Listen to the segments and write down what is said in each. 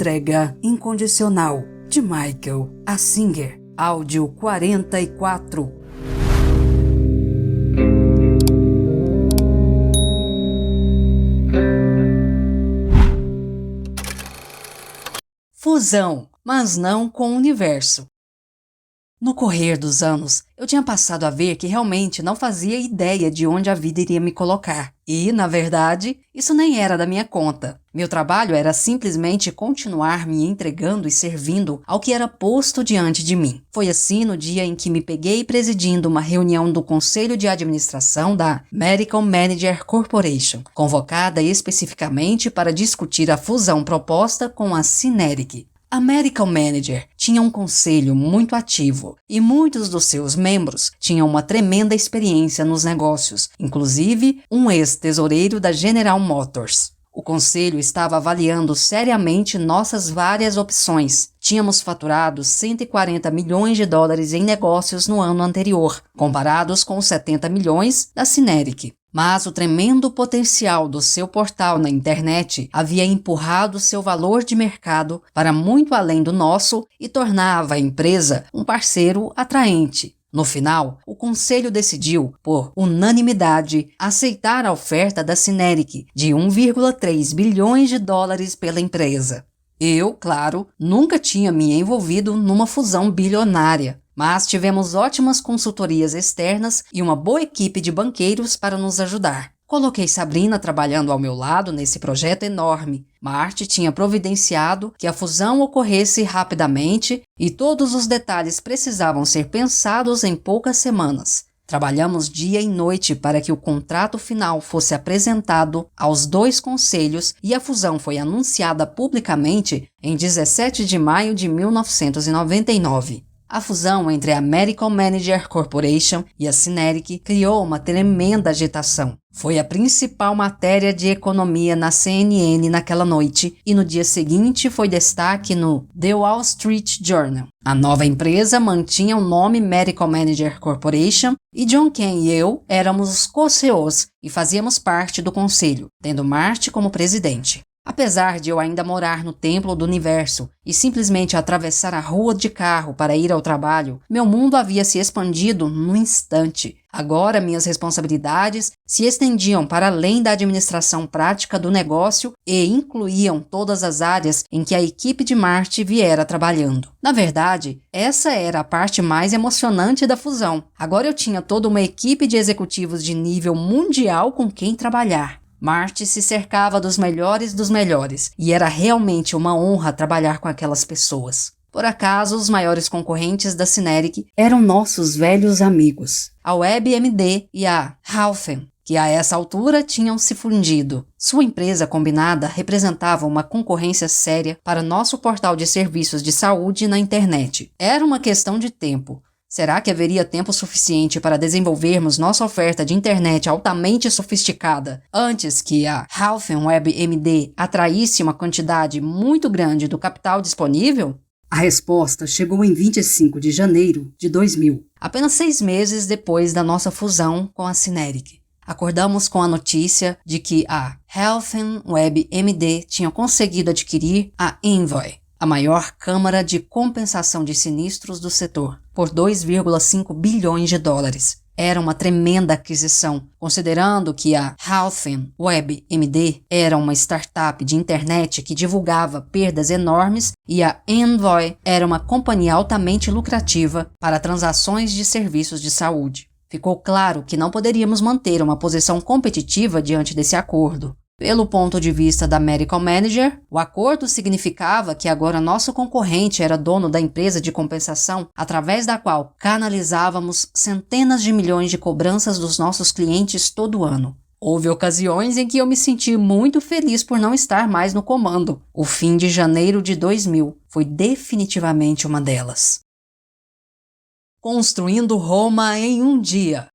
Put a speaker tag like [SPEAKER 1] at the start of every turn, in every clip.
[SPEAKER 1] Entrega Incondicional, de Michael Assinger. Áudio 44. Fusão, mas não com o universo. No correr dos anos, eu tinha passado a ver que realmente não fazia ideia de onde a vida iria me colocar. E, na verdade, isso nem era da minha conta. Meu trabalho era simplesmente continuar me entregando e servindo ao que era posto diante de mim. Foi assim no dia em que me peguei presidindo uma reunião do Conselho de Administração da Medical Manager Corporation, convocada especificamente para discutir a fusão proposta com a Syneric. A Medical Manager tinha um conselho muito ativo e muitos dos seus membros tinham uma tremenda experiência nos negócios, inclusive um ex-tesoureiro da General Motors. O conselho estava avaliando seriamente nossas várias opções. Tínhamos faturado 140 milhões de dólares em negócios no ano anterior, comparados com os 70 milhões da Syneric. Mas o tremendo potencial do seu portal na internet havia empurrado seu valor de mercado para muito além do nosso e tornava a empresa um parceiro atraente. No final, o conselho decidiu, por unanimidade, aceitar a oferta da Syneric de 1,3 bilhões de dólares pela empresa. Eu, claro, nunca tinha me envolvido numa fusão bilionária. Mas tivemos ótimas consultorias externas e uma boa equipe de banqueiros para nos ajudar. Coloquei Sabrina trabalhando ao meu lado nesse projeto enorme. Marty tinha providenciado que a fusão ocorresse rapidamente e todos os detalhes precisavam ser pensados em poucas semanas. Trabalhamos dia e noite para que o contrato final fosse apresentado aos dois conselhos e a fusão foi anunciada publicamente em 17 de maio de 1999. A fusão entre a Medical Manager Corporation e a Syneric criou uma tremenda agitação. Foi a principal matéria de economia na CNN naquela noite e no dia seguinte foi destaque no The Wall Street Journal. A nova empresa mantinha o nome Medical Manager Corporation e John Ken e eu éramos os co-CEOs e fazíamos parte do conselho, tendo Marty como presidente. Apesar de eu ainda morar no Templo do Universo e simplesmente atravessar a rua de carro para ir ao trabalho, meu mundo havia se expandido num instante. Agora minhas responsabilidades se estendiam para além da administração prática do negócio e incluíam todas as áreas em que a equipe de Marty viera trabalhando. Na verdade, essa era a parte mais emocionante da fusão. Agora eu tinha toda uma equipe de executivos de nível mundial com quem trabalhar. Marty se cercava dos melhores e era realmente uma honra trabalhar com aquelas pessoas. Por acaso, os maiores concorrentes da Syneric eram nossos velhos amigos, a WebMD e a Halfen, que a essa altura tinham se fundido. Sua empresa combinada representava uma concorrência séria para nosso portal de serviços de saúde na internet. Era uma questão de tempo. Será que haveria tempo suficiente para desenvolvermos nossa oferta de internet altamente sofisticada antes que a Halfen WebMD atraísse uma quantidade muito grande do capital disponível? A resposta chegou em 25 de janeiro de 2000, apenas 6 meses depois da nossa fusão com a Syneric. Acordamos com a notícia de que a Halfen WebMD tinha conseguido adquirir a Envoy, a maior câmara de compensação de sinistros do setor, por 2,5 bilhões de dólares. Era uma tremenda aquisição, considerando que a Halfen WebMD era uma startup de internet que divulgava perdas enormes e a Envoy era uma companhia altamente lucrativa para transações de serviços de saúde. Ficou claro que não poderíamos manter uma posição competitiva diante desse acordo. Pelo ponto de vista da Medical Manager, o acordo significava que agora nosso concorrente era dono da empresa de compensação através da qual canalizávamos centenas de milhões de cobranças dos nossos clientes todo ano. Houve ocasiões em que eu me senti muito feliz por não estar mais no comando. O fim de janeiro de 2000 foi definitivamente uma delas. Construindo Roma em um dia.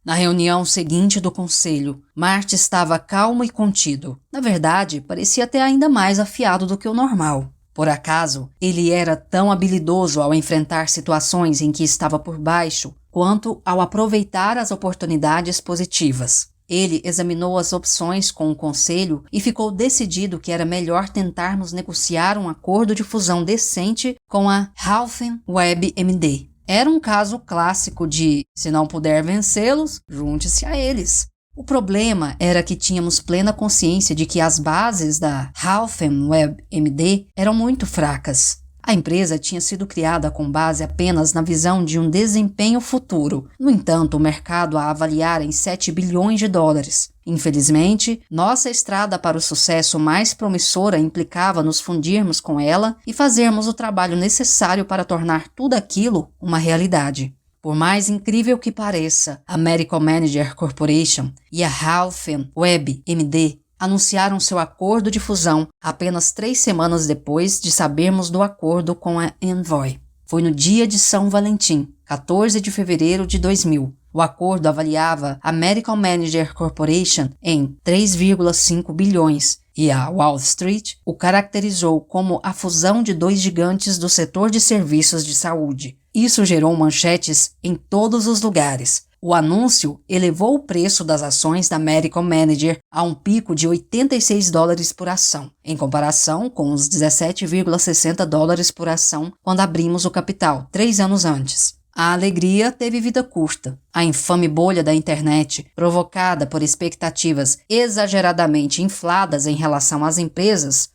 [SPEAKER 1] Na reunião seguinte do conselho, Marty estava calmo e contido. Na verdade, parecia até ainda mais afiado do que o normal. Por acaso, ele era tão habilidoso ao enfrentar situações em que estava por baixo, quanto ao aproveitar as oportunidades positivas. Ele examinou as opções com o conselho e ficou decidido que era melhor tentarmos negociar um acordo de fusão decente com a Halfen WebMD. Era um caso clássico de, se não puder vencê-los, junte-se a eles. O problema era que tínhamos plena consciência de que as bases da Halfen WebMD eram muito fracas. A empresa tinha sido criada com base apenas na visão de um desempenho futuro. No entanto, o mercado a avaliara em 7 bilhões de dólares. Infelizmente, nossa estrada para o sucesso mais promissora implicava nos fundirmos com ela e fazermos o trabalho necessário para tornar tudo aquilo uma realidade. Por mais incrível que pareça, a Medical Manager Corporation e a Halfen WebMD anunciaram seu acordo de fusão apenas 3 semanas depois de sabermos do acordo com a Envoy. Foi no dia de São Valentim, 14 de fevereiro de 2000. O acordo avaliava a Medical Manager Corporation em 3,5 bilhões e a Wall Street o caracterizou como a fusão de 2 gigantes do setor de serviços de saúde. Isso gerou manchetes em todos os lugares. O anúncio elevou o preço das ações da Medical Manager a um pico de 86 dólares por ação, em comparação com os 17,60 dólares por ação quando abrimos o capital, 3 anos antes. A alegria teve vida curta. A infame bolha da internet, provocada por expectativas exageradamente infladas em relação às empresas,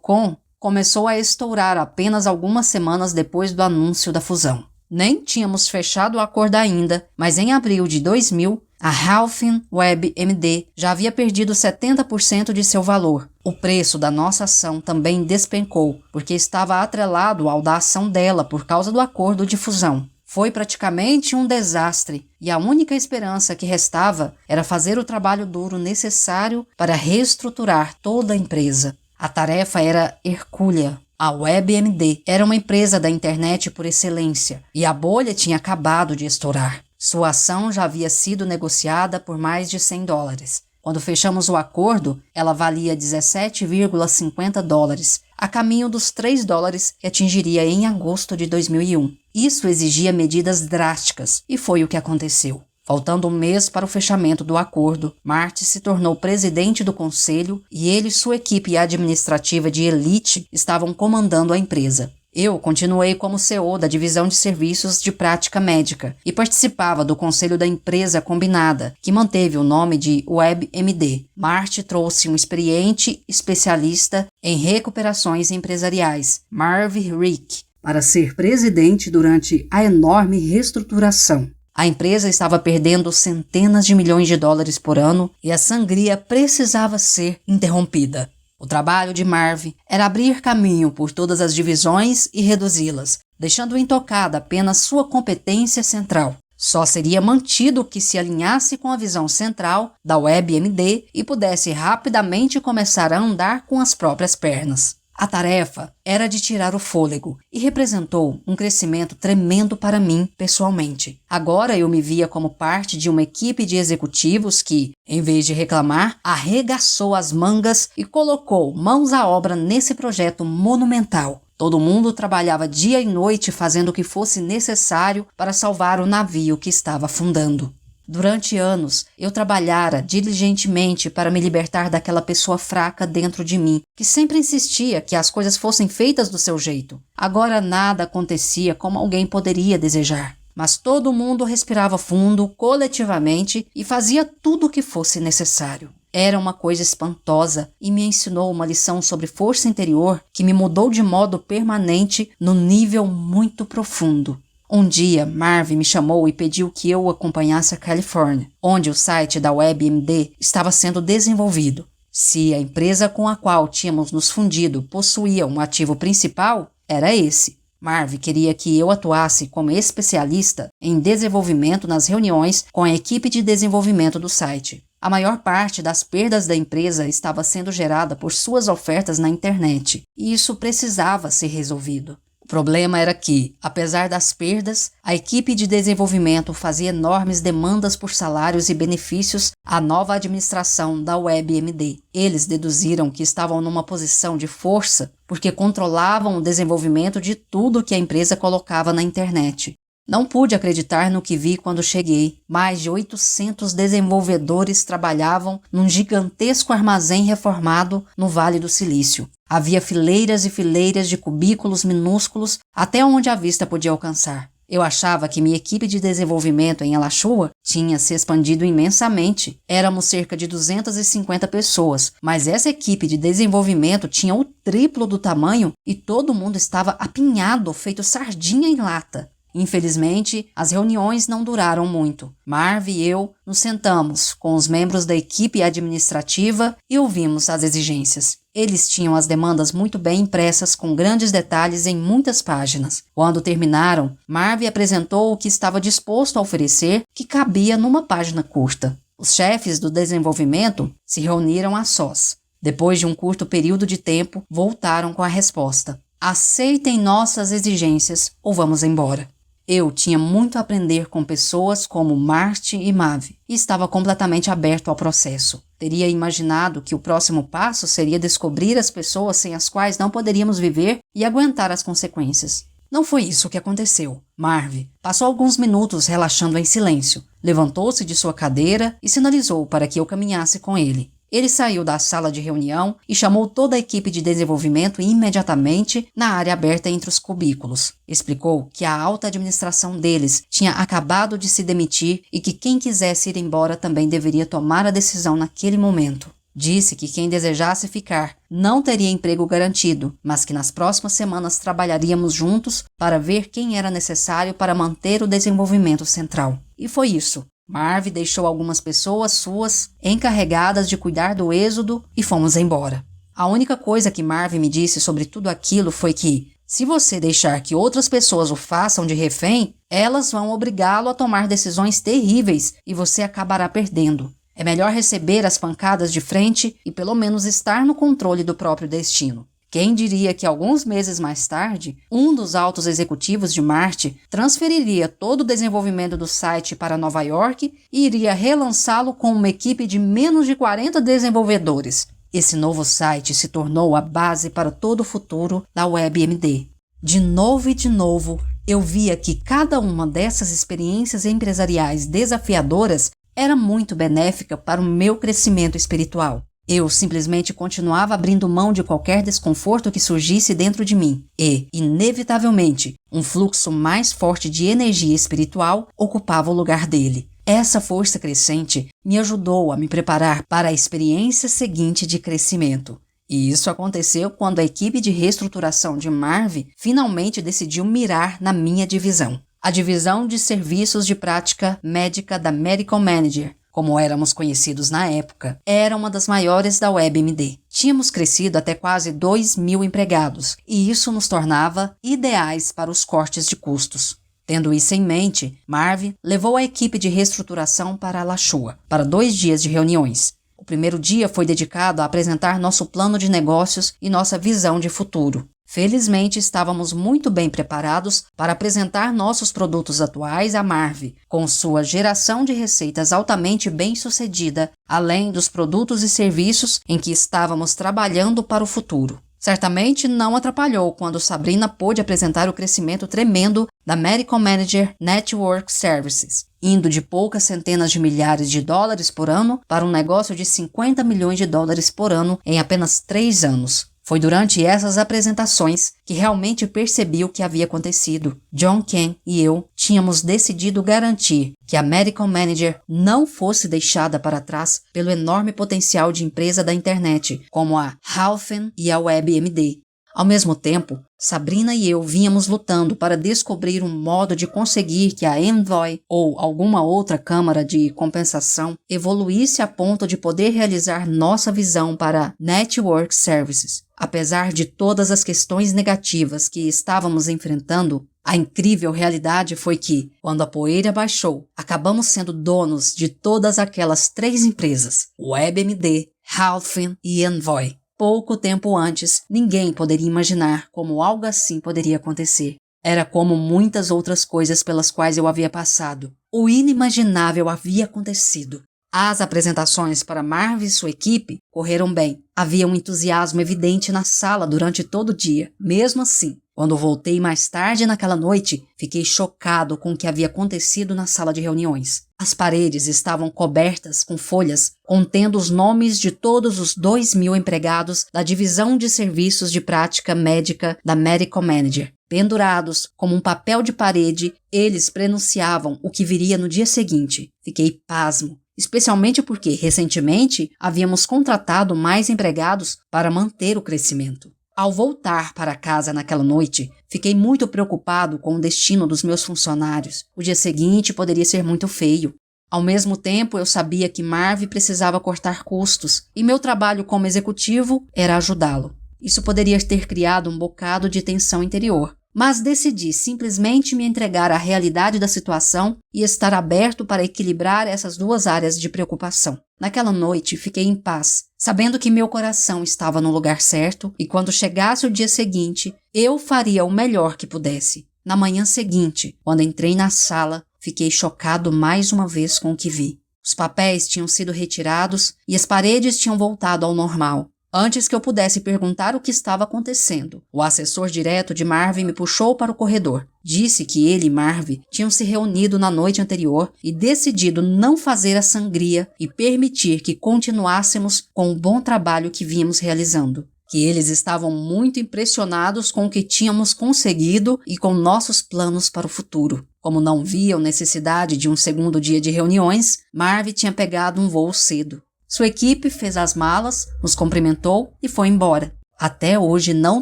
[SPEAKER 1] .com, começou a estourar apenas algumas semanas depois do anúncio da fusão. Nem tínhamos fechado o acordo ainda, mas em abril de 2000, a Halfen WebMD já havia perdido 70% de seu valor. O preço da nossa ação também despencou, porque estava atrelado ao da ação dela por causa do acordo de fusão. Foi praticamente um desastre, e a única esperança que restava era fazer o trabalho duro necessário para reestruturar toda a empresa. A tarefa era hercúlea. A WebMD era uma empresa da internet por excelência e a bolha tinha acabado de estourar. Sua ação já havia sido negociada por mais de 100 dólares. Quando fechamos o acordo, ela valia 17,50 dólares, a caminho dos 3 dólares que atingiria em agosto de 2001. Isso exigia medidas drásticas e foi o que aconteceu. Faltando um mês para o fechamento do acordo, Marty se tornou presidente do conselho e ele e sua equipe administrativa de elite estavam comandando a empresa. Eu continuei como CEO da divisão de serviços de prática médica e participava do conselho da empresa combinada, que manteve o nome de WebMD. Marty trouxe um experiente especialista em recuperações empresariais, Marv Rick, para ser presidente durante a enorme reestruturação. A empresa estava perdendo centenas de milhões de dólares por ano e a sangria precisava ser interrompida. O trabalho de Marv era abrir caminho por todas as divisões e reduzi-las, deixando intocada apenas sua competência central. Só seria mantido o que se alinhasse com a visão central da WebMD e pudesse rapidamente começar a andar com as próprias pernas. A tarefa era de tirar o fôlego e representou um crescimento tremendo para mim pessoalmente. Agora eu me via como parte de uma equipe de executivos que, em vez de reclamar, arregaçou as mangas e colocou mãos à obra nesse projeto monumental. Todo mundo trabalhava dia e noite fazendo o que fosse necessário para salvar o navio que estava afundando. Durante anos, eu trabalhara diligentemente para me libertar daquela pessoa fraca dentro de mim, que sempre insistia que as coisas fossem feitas do seu jeito. Agora nada acontecia como alguém poderia desejar, mas todo mundo respirava fundo, coletivamente, e fazia tudo o que fosse necessário. Era uma coisa espantosa e me ensinou uma lição sobre força interior que me mudou de modo permanente no nível muito profundo. Um dia, Marv me chamou e pediu que eu o acompanhasse a Califórnia, onde o site da WebMD estava sendo desenvolvido. Se a empresa com a qual tínhamos nos fundido possuía um ativo principal, era esse. Marv queria que eu atuasse como especialista em desenvolvimento nas reuniões com a equipe de desenvolvimento do site. A maior parte das perdas da empresa estava sendo gerada por suas ofertas na internet, e isso precisava ser resolvido. O problema era que, apesar das perdas, a equipe de desenvolvimento fazia enormes demandas por salários e benefícios à nova administração da WebMD. Eles deduziram que estavam numa posição de força porque controlavam o desenvolvimento de tudo que a empresa colocava na internet. Não pude acreditar no que vi quando cheguei. Mais de 800 desenvolvedores trabalhavam num gigantesco armazém reformado no Vale do Silício. Havia fileiras e fileiras de cubículos minúsculos até onde a vista podia alcançar. Eu achava que minha equipe de desenvolvimento em Alachua tinha se expandido imensamente. Éramos cerca de 250 pessoas, mas essa equipe de desenvolvimento tinha o triplo do tamanho e todo mundo estava apinhado, feito sardinha em lata. Infelizmente, as reuniões não duraram muito. Marv e eu nos sentamos com os membros da equipe administrativa e ouvimos as exigências. Eles tinham as demandas muito bem impressas com grandes detalhes em muitas páginas. Quando terminaram, Marv apresentou o que estava disposto a oferecer, que cabia numa página curta. Os chefes do desenvolvimento se reuniram a sós. Depois de um curto período de tempo, voltaram com a resposta: aceitem nossas exigências ou vamos embora. Eu tinha muito a aprender com pessoas como Marty e Mav e estava completamente aberto ao processo. Teria imaginado que o próximo passo seria descobrir as pessoas sem as quais não poderíamos viver e aguentar as consequências. Não foi isso que aconteceu. Marv passou alguns minutos relaxando em silêncio, levantou-se de sua cadeira e sinalizou para que eu caminhasse com ele. Ele saiu da sala de reunião e chamou toda a equipe de desenvolvimento imediatamente na área aberta entre os cubículos. Explicou que a alta administração deles tinha acabado de se demitir e que quem quisesse ir embora também deveria tomar a decisão naquele momento. Disse que quem desejasse ficar não teria emprego garantido, mas que nas próximas semanas trabalharíamos juntos para ver quem era necessário para manter o desenvolvimento central. E foi isso. Marv deixou algumas pessoas suas encarregadas de cuidar do êxodo e fomos embora. A única coisa que Marv me disse sobre tudo aquilo foi que, se você deixar que outras pessoas o façam de refém, elas vão obrigá-lo a tomar decisões terríveis e você acabará perdendo. É melhor receber as pancadas de frente e pelo menos estar no controle do próprio destino. Quem diria que alguns meses mais tarde, um dos altos executivos de Marte transferiria todo o desenvolvimento do site para Nova York e iria relançá-lo com uma equipe de menos de 40 desenvolvedores. Esse novo site se tornou a base para todo o futuro da WebMD. De novo e de novo, eu via que cada uma dessas experiências empresariais desafiadoras era muito benéfica para o meu crescimento espiritual. Eu simplesmente continuava abrindo mão de qualquer desconforto que surgisse dentro de mim e, inevitavelmente, um fluxo mais forte de energia espiritual ocupava o lugar dele. Essa força crescente me ajudou a me preparar para a experiência seguinte de crescimento. E isso aconteceu quando a equipe de reestruturação de Marv finalmente decidiu mirar na minha divisão. A divisão de serviços de prática médica da Medical Manager, como éramos conhecidos na época, era uma das maiores da WebMD. Tínhamos crescido até quase 2.000 empregados, e isso nos tornava ideais para os cortes de custos. Tendo isso em mente, Marv levou a equipe de reestruturação para Alachua, para 2 dias de reuniões. O primeiro dia foi dedicado a apresentar nosso plano de negócios e nossa visão de futuro. Felizmente, estávamos muito bem preparados para apresentar nossos produtos atuais à Marv, com sua geração de receitas altamente bem-sucedida, além dos produtos e serviços em que estávamos trabalhando para o futuro. Certamente não atrapalhou quando Sabrina pôde apresentar o crescimento tremendo da Medical Manager Network Services, indo de poucas centenas de milhares de dólares por ano para um negócio de 50 milhões de dólares por ano em apenas 3 anos. Foi durante essas apresentações que realmente percebi o que havia acontecido. John Ken e eu tínhamos decidido garantir que a Medical Manager não fosse deixada para trás pelo enorme potencial de empresa da internet, como a Halfen e a WebMD. Ao mesmo tempo, Sabrina e eu vínhamos lutando para descobrir um modo de conseguir que a Envoy ou alguma outra câmara de compensação evoluísse a ponto de poder realizar nossa visão para Network Services. Apesar de todas as questões negativas que estávamos enfrentando, a incrível realidade foi que, quando a poeira baixou, acabamos sendo donos de todas aquelas 3 empresas, WebMD, Halfen e Envoy. Pouco tempo antes, ninguém poderia imaginar como algo assim poderia acontecer. Era como muitas outras coisas pelas quais eu havia passado. O inimaginável havia acontecido. As apresentações para Marv e sua equipe correram bem. Havia um entusiasmo evidente na sala durante todo o dia. Mesmo assim, Quando voltei mais tarde naquela noite, fiquei chocado com o que havia acontecido na sala de reuniões. As paredes estavam cobertas com folhas contendo os nomes de todos os 2.000 empregados da divisão de serviços de prática médica da Medical Manager. Pendurados como um papel de parede, eles prenunciavam o que viria no dia seguinte. Fiquei pasmo, especialmente porque, recentemente, havíamos contratado mais empregados para manter o crescimento. Ao voltar para casa naquela noite, fiquei muito preocupado com o destino dos meus funcionários. O dia seguinte poderia ser muito feio. Ao mesmo tempo, eu sabia que Marv precisava cortar custos e meu trabalho como executivo era ajudá-lo. Isso poderia ter criado um bocado de tensão interior, mas decidi simplesmente me entregar à realidade da situação e estar aberto para equilibrar essas duas áreas de preocupação. Naquela noite, fiquei em paz, sabendo que meu coração estava no lugar certo e quando chegasse o dia seguinte, eu faria o melhor que pudesse. Na manhã seguinte, quando entrei na sala, fiquei chocado mais uma vez com o que vi. Os papéis tinham sido retirados e as paredes tinham voltado ao normal. Antes que eu pudesse perguntar o que estava acontecendo, o assessor direto de Marv me puxou para o corredor. Disse que ele e Marv tinham se reunido na noite anterior e decidido não fazer a sangria e permitir que continuássemos com o bom trabalho que vínhamos realizando. Que eles estavam muito impressionados com o que tínhamos conseguido e com nossos planos para o futuro. Como não viam necessidade de um segundo dia de reuniões, Marv tinha pegado um voo cedo. Sua equipe fez as malas, nos cumprimentou e foi embora. Até hoje não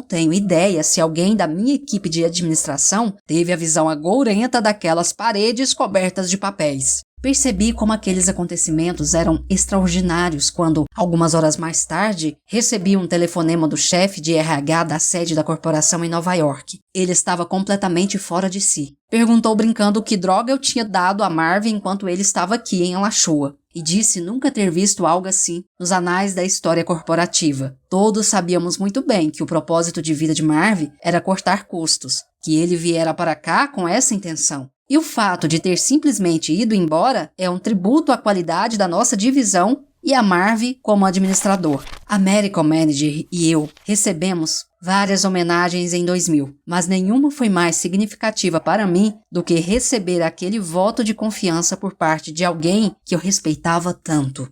[SPEAKER 1] tenho ideia se alguém da minha equipe de administração teve a visão agourenta daquelas paredes cobertas de papéis. Percebi como aqueles acontecimentos eram extraordinários quando, algumas horas mais tarde, recebi um telefonema do chefe de RH da sede da corporação em Nova York. Ele estava completamente fora de si. Perguntou brincando que droga eu tinha dado a Marv enquanto ele estava aqui em Alachua. E disse nunca ter visto algo assim nos anais da história corporativa. Todos sabíamos muito bem que o propósito de vida de Marv era cortar custos, que ele viera para cá com essa intenção. E o fato de ter simplesmente ido embora é um tributo à qualidade da nossa divisão e a Marv como administrador. A Medical Manager e eu recebemos várias homenagens em 2000, mas nenhuma foi mais significativa para mim do que receber aquele voto de confiança por parte de alguém que eu respeitava tanto.